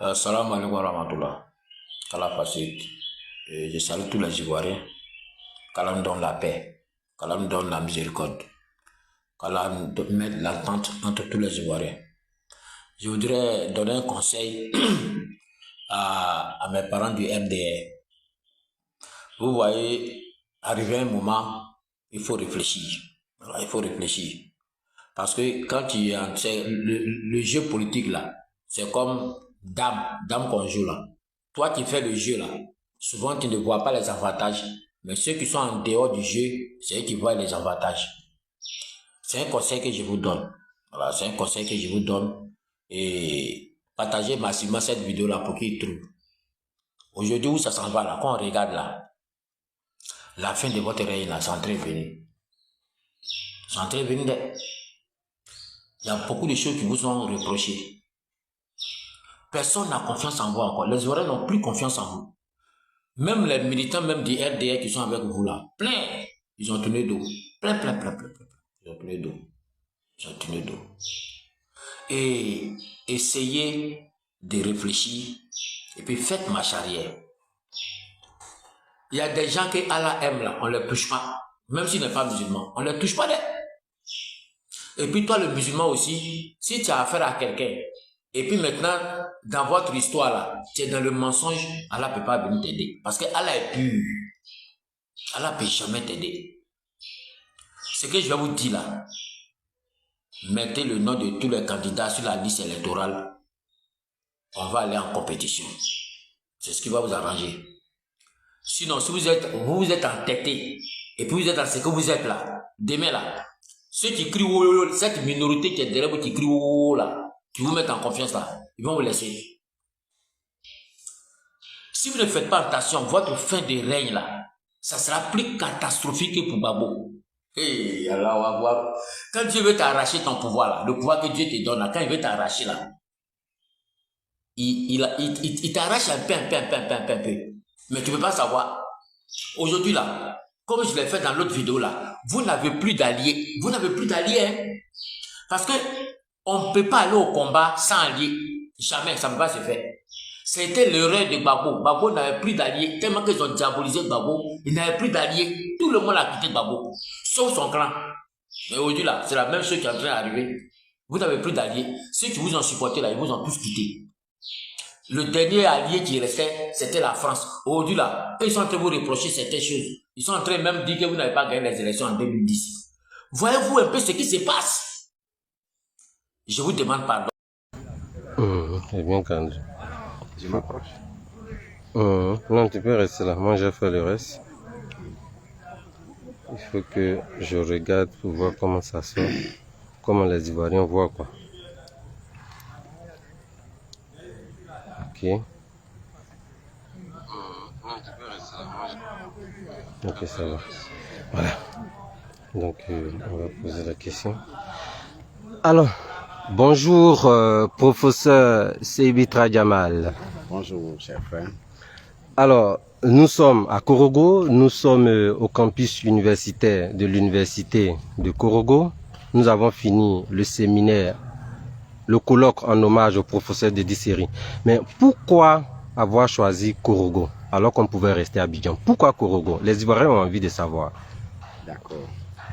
Salam alaikum wa rahmatullah. Kala Fasik. Je salue tous les Ivoiriens. Qu'Allah nous donne la paix. Qu'Allah nous donne la miséricorde. Qu'Allah nous mette l'entente entre tous les Ivoiriens. Je voudrais donner un conseil à mes parents du RDR. Vous voyez, arrivé un moment, il faut réfléchir. Voilà, il faut réfléchir. Parce que quand le jeu politique là, c'est comme dame qu'on joue là. Toi qui fais le jeu là, souvent tu ne vois pas les avantages, mais ceux qui sont en dehors du jeu, c'est eux qui voient les avantages. C'est un conseil que je vous donne. Voilà, c'est un conseil que je vous donne. Et partagez massivement cette vidéo là pour qu'ils trouvent. Aujourd'hui où ça s'en va là, quand on regarde là, la fin de votre règne là, c'est en train de venir. C'est en train de venir. Il y a beaucoup de choses qui vous sont reprochées. Personne n'a confiance en vous encore. Les Ivoiriens n'ont plus confiance en vous. Même les militants, même des RDR qui sont avec vous là, plein, ils ont tourné d'eau. Plein. Ils ont tourné d'eau. Et essayez de réfléchir et puis faites marche arrière. Il y a des gens que Allah aime là, on ne les touche pas. Même s'ils n'est pas musulman, on ne les touche pas. Et puis toi le musulman aussi, si tu as affaire à quelqu'un, et puis maintenant, dans votre histoire là, tu es dans le mensonge, Allah ne peut pas venir t'aider. Parce que Allah est pur. Allah ne peut jamais t'aider. Ce que je vais vous dire là, mettez le nom de tous les candidats sur la liste électorale. On va aller en compétition. C'est ce qui va vous arranger. Sinon, si vous êtes entêté, et puis vous êtes dans ce que vous êtes là, demain là, ceux qui crient oh, cette minorité qui est derrière vous, qui crie oh là, qui vous mettent en confiance là, ils vont vous laisser. Si vous ne faites pas attention, votre fin de règne là, ça sera plus catastrophique que pour Babo. Hey, Allah va voir. Quand Dieu veut t'arracher ton pouvoir là, le pouvoir que Dieu te donne là, quand il veut t'arracher là, il t'arrache un peu. Mais tu ne peux pas savoir. Aujourd'hui là, comme je l'ai fait dans l'autre vidéo là, vous n'avez plus d'alliés. Vous n'avez plus d'alliés, hein? Parce que on ne peut pas aller au combat sans alliés. Jamais, ça ne peut pas se faire. C'était l'erreur de Babo. Babo n'avait plus d'alliés. Tellement qu'ils ont diabolisé Babo, il n'avait plus d'alliés. Tout le monde a quitté Babo, sauf son clan. Mais aujourd'hui là, c'est la même chose qui est en train d'arriver. Vous n'avez plus d'alliés. Ceux qui vous ont supporté là, ils vous ont tous quitté. Le dernier allié qui restait, c'était la France. Aujourd'hui là, ils sont en train de vous reprocher certaines choses. Ils sont en train même de dire que vous n'avez pas gagné les élections en 2010. Voyez-vous un peu ce qui se passe? Je vous demande pardon. C'est bien entendu. Je m'approche. Non, tu peux rester là. Moi, j'ai fait le reste. Il faut que je regarde pour voir comment ça sort. Comment les Ivoiriens voient quoi. Ok. Non, tu peux rester là. Ok, ça va. Voilà. Donc, on va poser la question. Alors, bonjour, professeur Seybitra Jamal. Bonjour, cher frère. Alors, nous sommes à Korogo, nous sommes au campus universitaire de l'université de Korogo. Nous avons fini le séminaire, le colloque en hommage au professeur Dedi Seri. Mais pourquoi avoir choisi Korogo alors qu'on pouvait rester à Abidjan? Pourquoi Korogo? Les Ivoiriens ont envie de savoir. D'accord.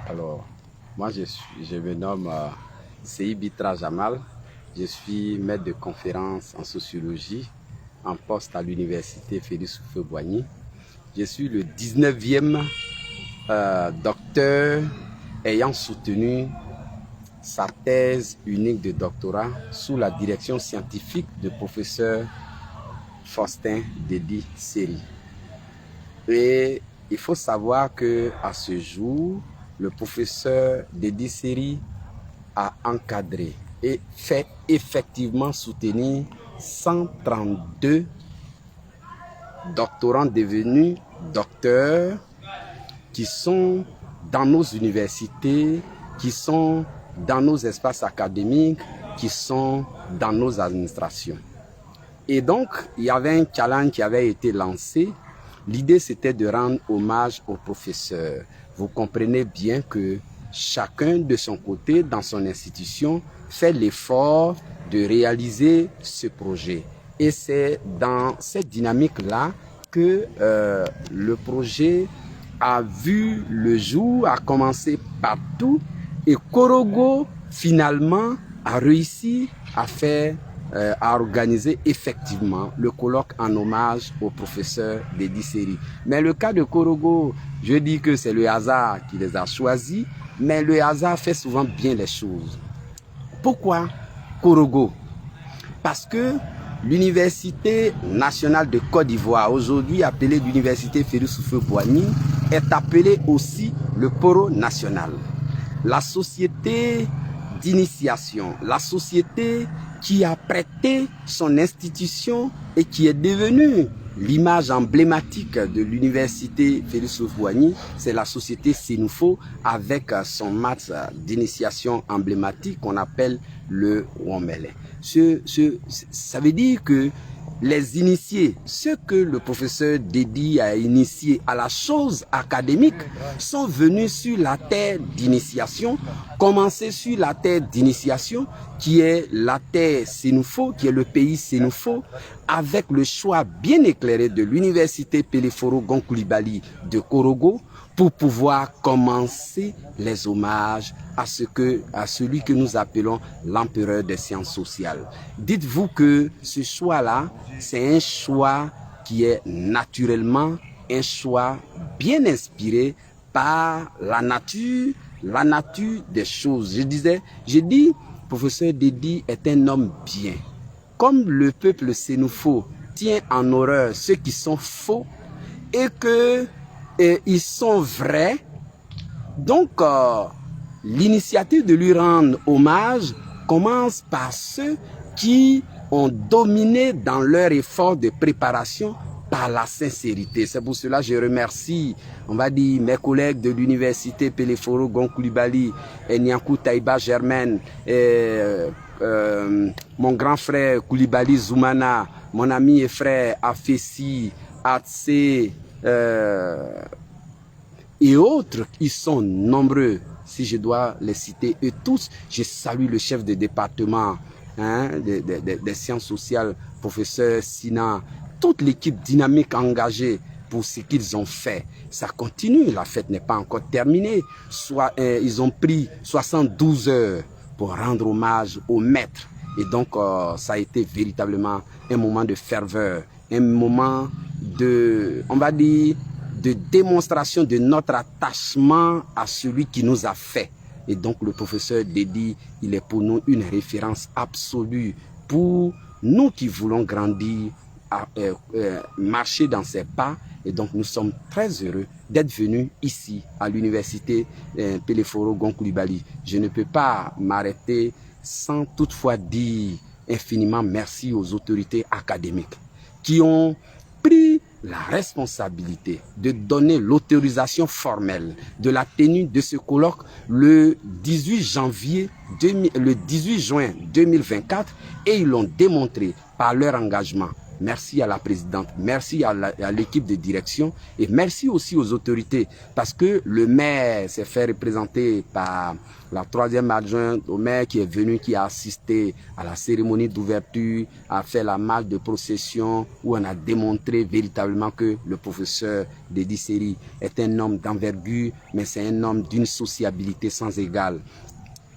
Alors, moi je me nomme Seybitra Jamal. Je suis maître de conférence en sociologie en poste à l'université Félix Houphouët-Boigny. Je suis le 19e docteur ayant soutenu sa thèse unique de doctorat sous la direction scientifique du professeur Faustin Dedi Seri. Et il faut savoir que à ce jour, le professeur Dedi Seri a encadré et fait effectivement soutenir 132 doctorants devenus docteurs qui sont dans nos universités, qui sont dans nos espaces académiques, qui sont dans nos administrations. Et donc, il y avait un challenge qui avait été lancé. L'idée, c'était de rendre hommage aux professeurs. Vous comprenez bien que chacun de son côté, dans son institution, fait l'effort de réaliser ce projet. Et c'est dans cette dynamique-là que le projet a vu le jour, a commencé partout. Et Korogo, finalement, a réussi à faire, à organiser effectivement le colloque en hommage au professeur Dedi Seri. Mais le cas de Korogo, je dis que c'est le hasard qui les a choisis, mais le hasard fait souvent bien les choses. Pourquoi Korogo? Parce que l'Université nationale de Côte d'Ivoire, aujourd'hui appelée l'Université Félix Houphouët-Boigny, est appelée aussi le Poro national. La société d'initiation, la société qui a prêté son institution et qui est devenue l'image emblématique de l'université Félix Houphouët-Boigny, c'est la société Sénoufo avec son match d'initiation emblématique qu'on appelle le Womele. Ça veut dire que les initiés, ceux que le professeur Dedi a initiés à la chose académique, sont venus sur la terre d'initiation, commencer sur la terre d'initiation, qui est la terre Sénoufo, qui est le pays Sénoufo, avec le choix bien éclairé de l'université Peleforo Gonkoulibaly de Korogo, pour pouvoir commencer les hommages à celui que nous appelons l'empereur des sciences sociales. Dites-vous que ce choix-là, c'est un choix qui est naturellement un choix bien inspiré par la nature des choses. J'ai dit, professeur Dedi est un homme bien. Comme le peuple sénoufo tient en horreur ceux qui sont faux et que ils sont vrais, donc l'initiative de lui rendre hommage commence par ceux qui ont dominé dans leur effort de préparation par la sincérité. C'est pour cela que je remercie, on va dire, mes collègues de l'université Peleforo Gonkoulibaly, Niankou Taïba Germaine, mon grand frère Koulibaly Zoumana, mon ami et frère Afessi, Atse, et autres, ils sont nombreux, si je dois les citer, et tous, je salue le chef de département des sciences sociales, professeur Sina, toute l'équipe dynamique engagée pour ce qu'ils ont fait. Ça continue, la fête n'est pas encore terminée. Ils ont pris 72 heures pour rendre hommage au maître. Et donc, ça a été véritablement un moment de ferveur, un moment de, on va dire, de démonstration de notre attachement à celui qui nous a fait. Et donc le professeur Dedi, il est pour nous une référence absolue pour nous qui voulons grandir, marcher dans ses pas. Et donc nous sommes très heureux d'être venus ici à l'université Peleforo Gonkoulibaly. Je ne peux pas m'arrêter sans toutefois dire infiniment merci aux autorités académiques qui ont pris la responsabilité de donner l'autorisation formelle de la tenue de ce colloque le 18 juin 2024 et ils l'ont démontré par leur engagement. Merci à la présidente, merci à l'équipe de direction et merci aussi aux autorités parce que le maire s'est fait représenter par la troisième adjointe au maire qui est venu, qui a assisté à la cérémonie d'ouverture, a fait la marche de procession où on a démontré véritablement que le professeur Dedi Seri est un homme d'envergure, mais c'est un homme d'une sociabilité sans égale.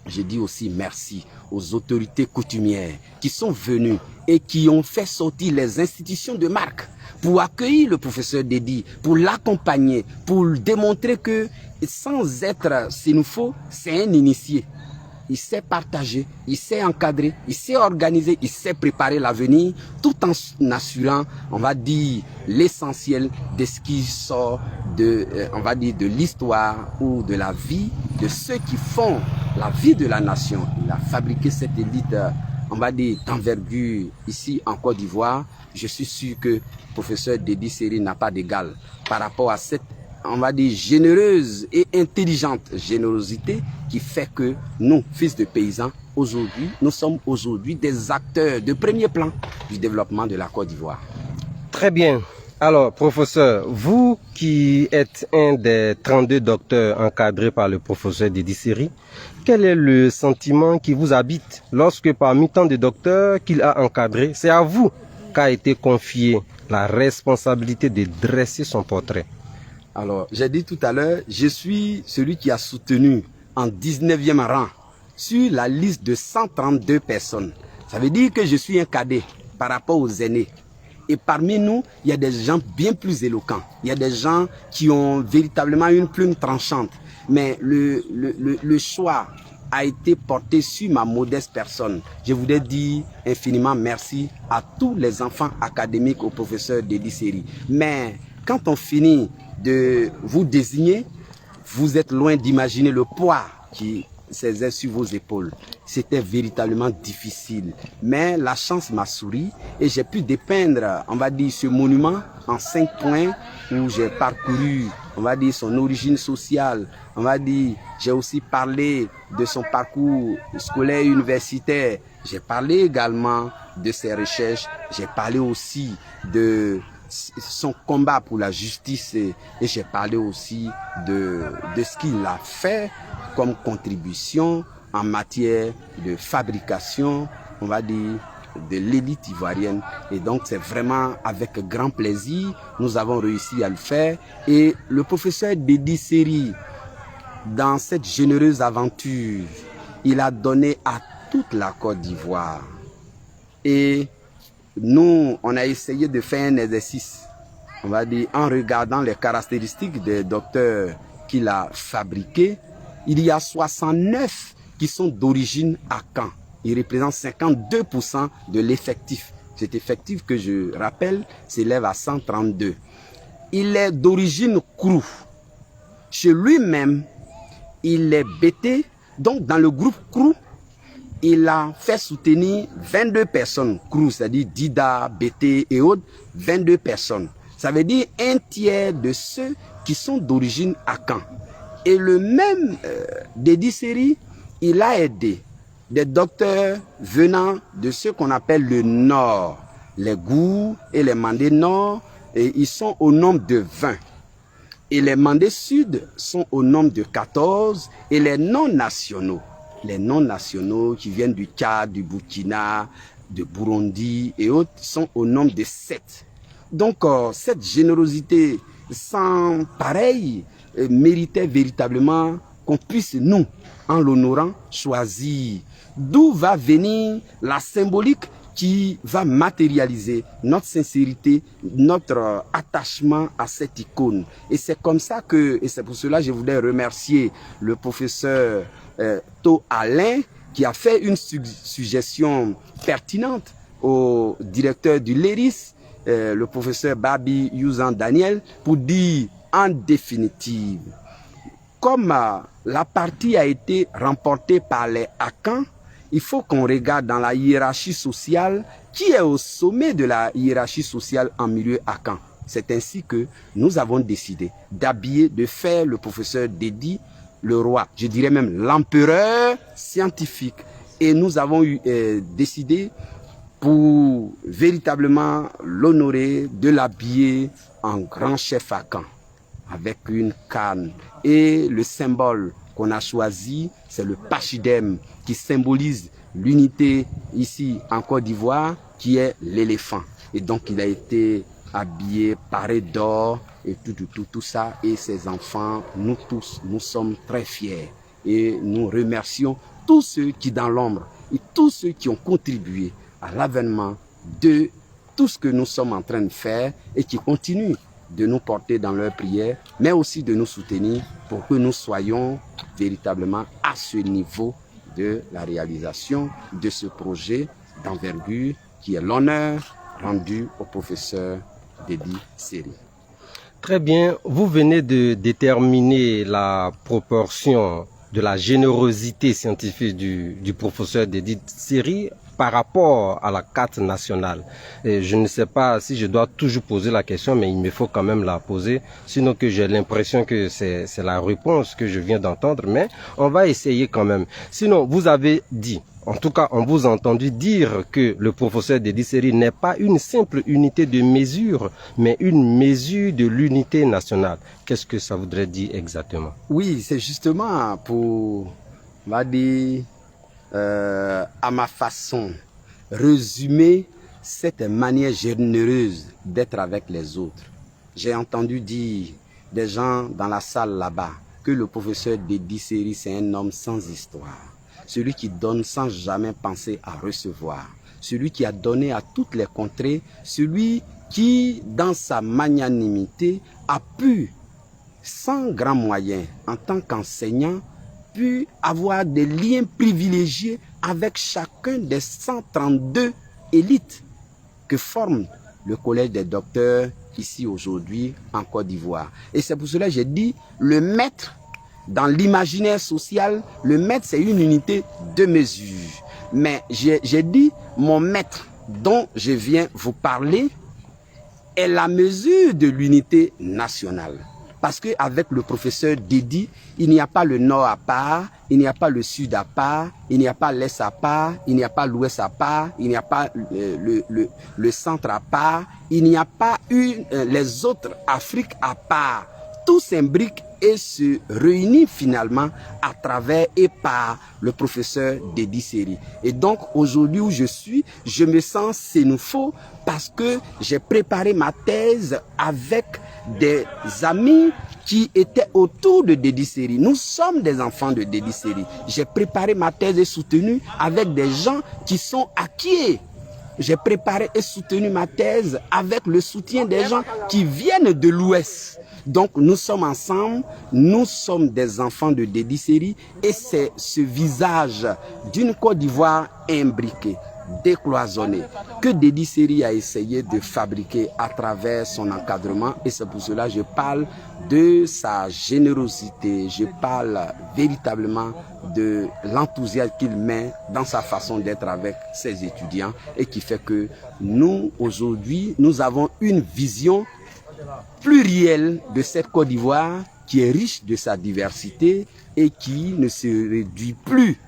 Je dis aussi merci aux autorités coutumières qui sont venues et qui ont fait sortir les institutions de marque pour accueillir le professeur Dedi, pour l'accompagner, pour démontrer que sans être sénoufo, c'est un initié. Il sait partager, il sait encadrer, il sait organiser, il sait préparer l'avenir tout en assurant, on va dire, l'essentiel de ce qui sort de, on va dire, de l'histoire ou de la vie de ceux qui font la vie de la nation. Il a fabriqué cette élite, on va dire, d'envergure ici en Côte d'Ivoire. Je suis sûr que le professeur Dedi Seri n'a pas d'égal par rapport à cette, on va dire, généreuse et intelligente générosité qui fait que nous, fils de paysans, aujourd'hui, nous sommes aujourd'hui des acteurs de premier plan du développement de la Côte d'Ivoire. Très bien. Alors, professeur, vous qui êtes un des 32 docteurs encadrés par le professeur Dedi Seri, quel est le sentiment qui vous habite lorsque parmi tant de docteurs qu'il a encadrés, c'est à vous qu'a été confiée la responsabilité de dresser son portrait? Alors, j'ai dit tout à l'heure, je suis celui qui a soutenu en 19e rang sur la liste de 132 personnes. Ça veut dire que je suis un cadet par rapport aux aînés. Et parmi nous, il y a des gens bien plus éloquents. Il y a des gens qui ont véritablement une plume tranchante. Mais le choix a été porté sur ma modeste personne. Je voudrais dire infiniment merci à tous les enfants académiques au professeur Dédi Seri. Mais quand on finit de vous désigner, vous êtes loin d'imaginer le poids qui s'exerce sur vos épaules. C'était véritablement difficile. Mais la chance m'a souri et j'ai pu dépeindre, on va dire, ce monument en 5 points où j'ai parcouru, on va dire, son origine sociale. On va dire, j'ai aussi parlé de son parcours scolaire et universitaire. J'ai parlé également de ses recherches. J'ai parlé aussi de son combat pour la justice et j'ai parlé aussi de ce qu'il a fait comme contribution en matière de fabrication, on va dire, de l'élite ivoirienne. Et donc c'est vraiment avec grand plaisir nous avons réussi à le faire. Et le professeur Dédi Seri, dans cette généreuse aventure, il a donné à toute la Côte d'Ivoire. Et nous, on a essayé de faire un exercice, on va dire, en regardant les caractéristiques des docteurs qu'il a fabriqués. Il y a 69 qui sont d'origine à Caen. Ils représentent 52% de l'effectif. Cet effectif que je rappelle s'élève à 132. Il est d'origine Krou. Chez lui-même, il est BT. Donc dans le groupe Krou, il a fait soutenir 22 personnes. Krou, c'est-à-dire Dida, BT et autres, 22 personnes. Ça veut dire un tiers de ceux qui sont d'origine à Caen. Et le même Dédi Seri, il a aidé des docteurs venant de ce qu'on appelle le Nord. Les Gou et les Mandés Nord, et ils sont au nombre de 20. Et les Mandés Sud sont au nombre de 14. Et les non-nationaux qui viennent du Tchad, du Burkina, de Burundi et autres, sont au nombre de 7. Donc cette générosité sans pareil méritait véritablement qu'on puisse, nous, en l'honorant, choisir d'où va venir la symbolique qui va matérialiser notre sincérité, notre attachement à cette icône. Et c'est comme ça que, et c'est pour cela que je voulais remercier le professeur To Alain, qui a fait une suggestion pertinente au directeur du LERIS, le professeur Babi Youzan Daniel, pour dire en définitive, comme la partie a été remportée par les Akans, il faut qu'on regarde dans la hiérarchie sociale qui est au sommet de la hiérarchie sociale en milieu Akan. C'est ainsi que nous avons décidé d'habiller, de faire le professeur Dédi le roi, je dirais même l'empereur scientifique. Et nous avons décidé pour véritablement l'honorer, de l'habiller en grand chef Akan, avec une canne. Et le symbole qu'on a choisi, c'est le pachidème qui symbolise l'unité ici en Côte d'Ivoire, qui est l'éléphant. Et donc il a été habillé, paré d'or et tout ça. Et ses enfants, nous tous, nous sommes très fiers. Et nous remercions tous ceux qui dans l'ombre et tous ceux qui ont contribué à l'avènement de tout ce que nous sommes en train de faire et qui continuent de nous porter dans leurs prières, mais aussi de nous soutenir pour que nous soyons véritablement à ce niveau de la réalisation de ce projet d'envergure qui est l'honneur rendu au professeur Dédi Seri. Très bien, vous venez de déterminer la proportion de la générosité scientifique du professeur Dédi Seri par rapport à la carte nationale. Et je ne sais pas si je dois toujours poser la question, mais il me faut quand même la poser, sinon que j'ai l'impression que c'est la réponse que je viens d'entendre, mais on va essayer quand même. Sinon, vous avez dit, en tout cas, on vous a entendu dire que le professeur Dédi Seri n'est pas une simple unité de mesure, mais une mesure de l'unité nationale. Qu'est-ce que ça voudrait dire exactement? Oui, c'est justement pour, on va dire, à ma façon, résumer cette manière généreuse d'être avec les autres. J'ai entendu dire des gens dans la salle là-bas que le professeur Dédi Seri, c'est un homme sans histoire. Celui qui donne sans jamais penser à recevoir. Celui qui a donné à toutes les contrées. Celui qui, dans sa magnanimité, a pu, sans grands moyens, en tant qu'enseignant, pu avoir des liens privilégiés avec chacun des 132 élites que forme le collège des docteurs ici aujourd'hui en Côte d'Ivoire. Et c'est pour cela que j'ai dit, le maître, dans l'imaginaire social, le maître c'est une unité de mesure. Mais j'ai dit, mon maître dont je viens vous parler est la mesure de l'unité nationale. Parce qu'avec le professeur Dédi, il n'y a pas le nord à part, il n'y a pas le sud à part, il n'y a pas l'est à part, il n'y a pas l'ouest à part, il n'y a pas le centre à part, il n'y a pas les autres Afriques à part. Tout s'imbrique et se réunit finalement à travers et par le professeur Dédi Seri. Et donc aujourd'hui où je suis, je me sens sénoufo parce que j'ai préparé ma thèse avec des amis qui étaient autour de Dédi Seri. Nous sommes des enfants de Dédi Seri. J'ai préparé ma thèse et soutenu avec des gens qui sont acquis. J'ai préparé et soutenu ma thèse avec le soutien des gens qui viennent de l'Ouest. Donc nous sommes ensemble, nous sommes des enfants de Dédi Seri et c'est ce visage d'une Côte d'Ivoire imbriquée, décloisonnée, que Dédi Seri a essayé de fabriquer à travers son encadrement. Et c'est pour cela que je parle de sa générosité, je parle véritablement de l'enthousiasme qu'il met dans sa façon d'être avec ses étudiants et qui fait que nous, aujourd'hui, nous avons une vision plurielle de cette Côte d'Ivoire qui est riche de sa diversité et qui ne se réduit plus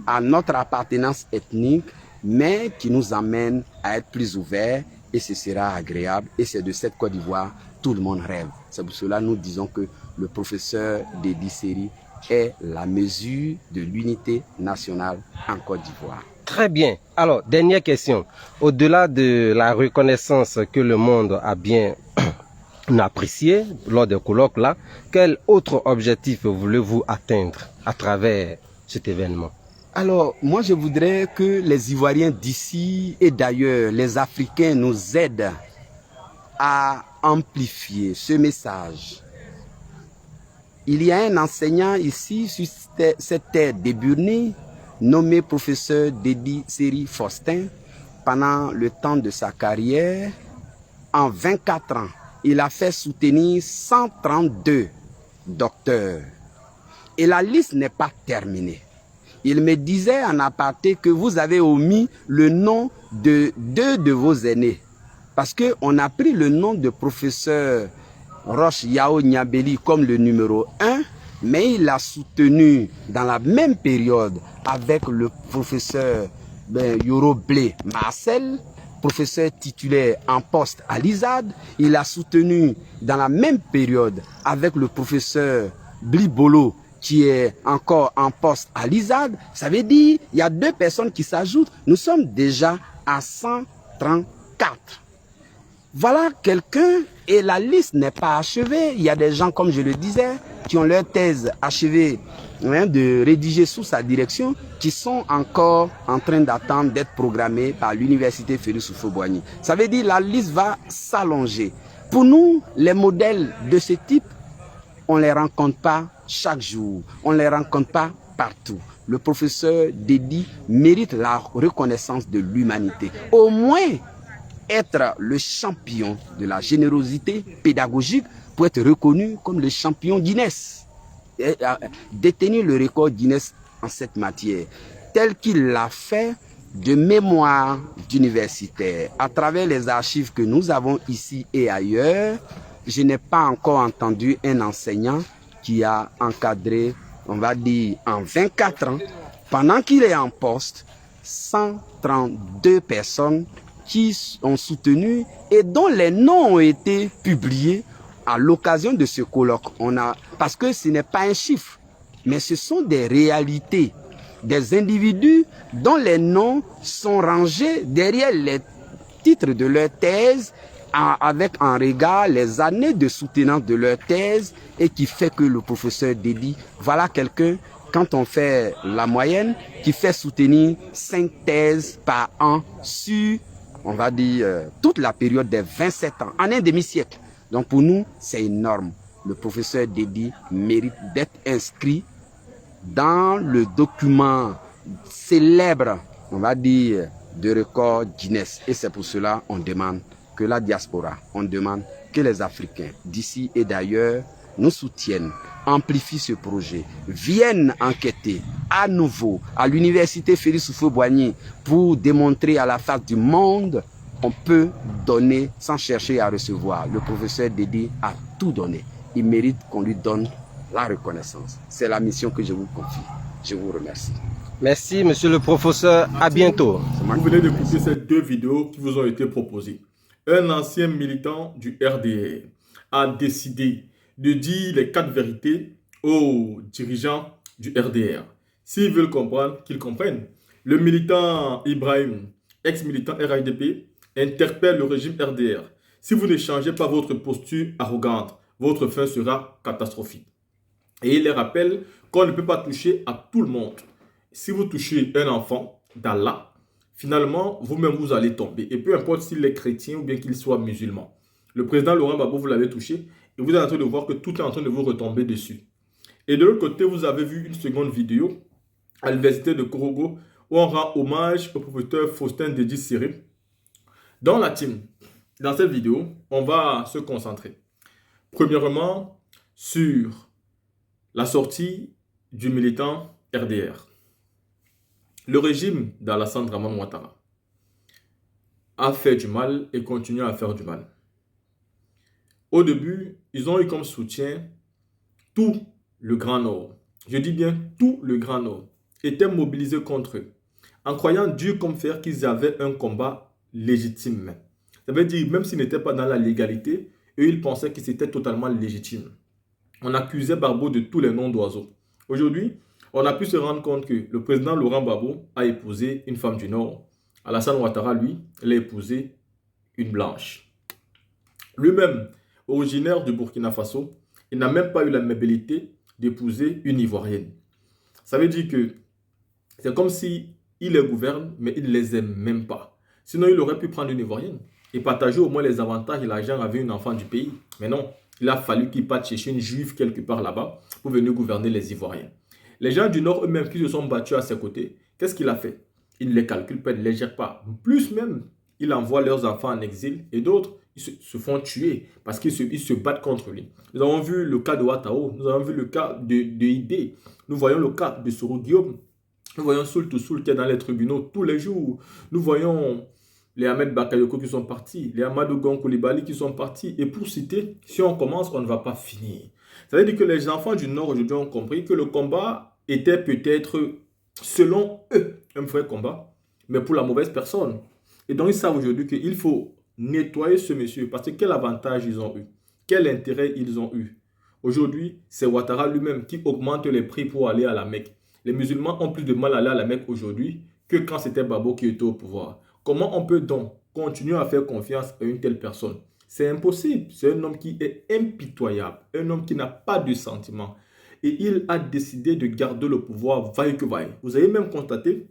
à notre appartenance ethnique, mais qui nous amène à être plus ouverts et ce sera agréable. Et c'est de cette Côte d'Ivoire tout le monde rêve. C'est pour cela que nous disons que le professeur Dédi Seri est la mesure de l'unité nationale en Côte d'Ivoire. Très bien. Alors, dernière question. Au-delà de la reconnaissance que le monde a bien apprécié lors des colloques là, quel autre objectif voulez-vous atteindre à travers cet événement? Alors, moi je voudrais que les Ivoiriens d'ici et d'ailleurs, les Africains nous aident à amplifier ce message. Il y a un enseignant ici sur cette terre d'Eburni nommé professeur Dédi Seri Faustin. Pendant le temps de sa carrière, en 24 ans, il a fait soutenir 132 docteurs. Et la liste n'est pas terminée. Il me disait en aparté que vous avez omis le nom de 2 de vos aînés. Parce qu'on a pris le nom de professeur Roche Yao Niabeli comme le numéro 1, mais il a soutenu dans la même période avec le professeur Yoro Blé Marcel, professeur titulaire en poste à l'ISAD. Il a soutenu dans la même période avec le professeur Blibolo qui est encore en poste à l'ISAD. Ça veut dire il y a 2 personnes qui s'ajoutent. Nous sommes déjà à 134. Voilà quelqu'un et la liste n'est pas achevée. Il y a des gens, comme je le disais, qui ont leur thèse achevée de rédiger sous sa direction, qui sont encore en train d'attendre d'être programmés par l'université Félix Houphouët-Boigny. Ça veut dire la liste va s'allonger. Pour nous, les modèles de ce type, on ne les rencontre pas chaque jour, on ne les rencontre pas partout. Le professeur Dédi mérite la reconnaissance de l'humanité. Au moins, être le champion de la générosité pédagogique pour être reconnu comme le champion Guinness. Et détenir le record Guinness en cette matière, tel qu'il l'a fait de mémoire d'universitaire. À travers les archives que nous avons ici et ailleurs, je n'ai pas encore entendu un enseignant qui a encadré, on va dire, en 24 ans, pendant qu'il est en poste, 132 personnes qui ont soutenu et dont les noms ont été publiés à l'occasion de ce colloque. Parce que ce n'est pas un chiffre, mais ce sont des réalités, des individus dont les noms sont rangés derrière titre de leur thèse, avec en regard les années de soutenance de leur thèse, et qui fait que le professeur Dédi, voilà quelqu'un, quand on fait la moyenne, qui fait soutenir 5 thèses par an sur, on va dire, toute la période des 27 ans, en un demi-siècle. Donc pour nous, c'est énorme. Le professeur Dédi mérite d'être inscrit dans le document célèbre, on va dire, de record Guinness. Et c'est pour cela qu'on demande que la diaspora, on demande que les Africains d'ici et d'ailleurs nous soutiennent, amplifient ce projet, viennent enquêter à nouveau à l'université Félix Houphouët-Boigny pour démontrer à la face du monde on peut donner sans chercher à recevoir. Le professeur Dédi a tout donné. Il mérite qu'on lui donne la reconnaissance. C'est la mission que je vous confie. Je vous remercie. Merci, monsieur le professeur. À bientôt. Vous venez d'écouter ces 2 vidéos qui vous ont été proposées. Un ancien militant du RDR a décidé de dire les 4 vérités aux dirigeants du RDR. S'ils veulent comprendre, qu'ils comprennent. Le militant Ibrahim, ex-militant RHDP, interpelle le régime RDR. Si vous ne changez pas votre posture arrogante, votre fin sera catastrophique. Et il les rappelle qu'on ne peut pas toucher à tout le monde. Si vous touchez un enfant d'Allah, finalement, vous-même, vous allez tomber. Et peu importe s'il est chrétien ou bien qu'il soit musulman. Le président Laurent Gbagbo, vous l'avez touché et vous êtes en train de voir que tout est en train de vous retomber dessus. Et de l'autre côté, vous avez vu une seconde vidéo à l'université de Korogo où on rend hommage au professeur Faustin Dédi Séré. Dans la team, dans cette vidéo, on va se concentrer. Premièrement, sur la sortie du militant RDR. Le régime d'Alassane Dramane Ouattara a fait du mal et continue à faire du mal. Au début, ils ont eu comme soutien tout le Grand Nord. Je dis bien tout le Grand Nord était mobilisé contre eux, en croyant dur comme fer qu'ils avaient un combat légitime. Ça veut dire, même s'ils n'étaient pas dans la légalité, eux, ils pensaient que c'était totalement légitime. On accusait Gbagbo de tous les noms d'oiseaux. Aujourd'hui, on a pu se rendre compte que le président Laurent Gbagbo a épousé une femme du Nord. Alassane Ouattara, lui, il a épousé une blanche. Lui-même, originaire du Burkina Faso, il n'a même pas eu la mébilité d'épouser une Ivoirienne. Ça veut dire que c'est comme si il les gouverne, mais il ne les aime même pas. Sinon, il aurait pu prendre une Ivoirienne et partager au moins les avantages et l'argent avec une enfant du pays. Mais non, il a fallu qu'il parte chercher une juive quelque part là-bas pour venir gouverner les Ivoiriens. Les gens du Nord eux-mêmes qui se sont battus à ses côtés, qu'est-ce qu'il a fait? Il ne les calcule pas, il ne les gère pas. Plus même, il envoie leurs enfants en exil et d'autres ils se font tuer parce qu'ils se battent contre lui. Nous avons vu le cas de Ouattao, nous avons vu le cas de Idé, nous voyons le cas de Soro Guillaume, nous voyons Soul Toussoul qui est dans les tribunaux tous les jours, nous voyons les Ahmed Bakayoko qui sont partis, les Amadou Gon Coulibaly qui sont partis. Et pour citer, si on commence, on ne va pas finir. Ça veut dire que les enfants du Nord aujourd'hui ont compris que le combat était peut-être, selon eux, un vrai combat, mais pour la mauvaise personne. Et donc ils savent aujourd'hui qu'il faut nettoyer ce monsieur, parce que quel avantage ils ont eu, quel intérêt ils ont eu. Aujourd'hui, c'est Ouattara lui-même qui augmente les prix pour aller à la Mecque. Les musulmans ont plus de mal à aller à la Mecque aujourd'hui que quand c'était Gbagbo qui était au pouvoir. Comment on peut donc continuer à faire confiance à une telle personne? C'est impossible. C'est un homme qui est impitoyable, un homme qui n'a pas de sentiments. Et il a décidé de garder le pouvoir vaille que vaille. Vous avez même constaté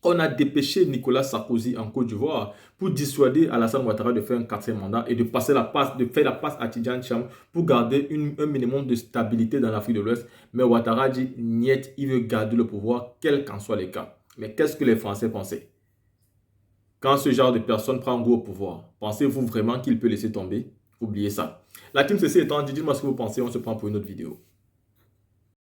qu'on a dépêché Nicolas Sarkozy en Côte d'Ivoire pour dissuader Alassane Ouattara de faire un 4e mandat et de passer la passe, de faire la passe à Tidjane Thiam pour garder un minimum de stabilité dans l'Afrique de l'Ouest. Mais Ouattara dit niet, il veut garder le pouvoir, quel qu'en soit les cas. Mais qu'est-ce que les Français pensaient? Quand ce genre de personne prend goût au pouvoir, pensez-vous vraiment qu'il peut laisser tomber? Oubliez ça. La team CC étant dit, dites-moi ce que vous pensez, on se prend pour une autre vidéo.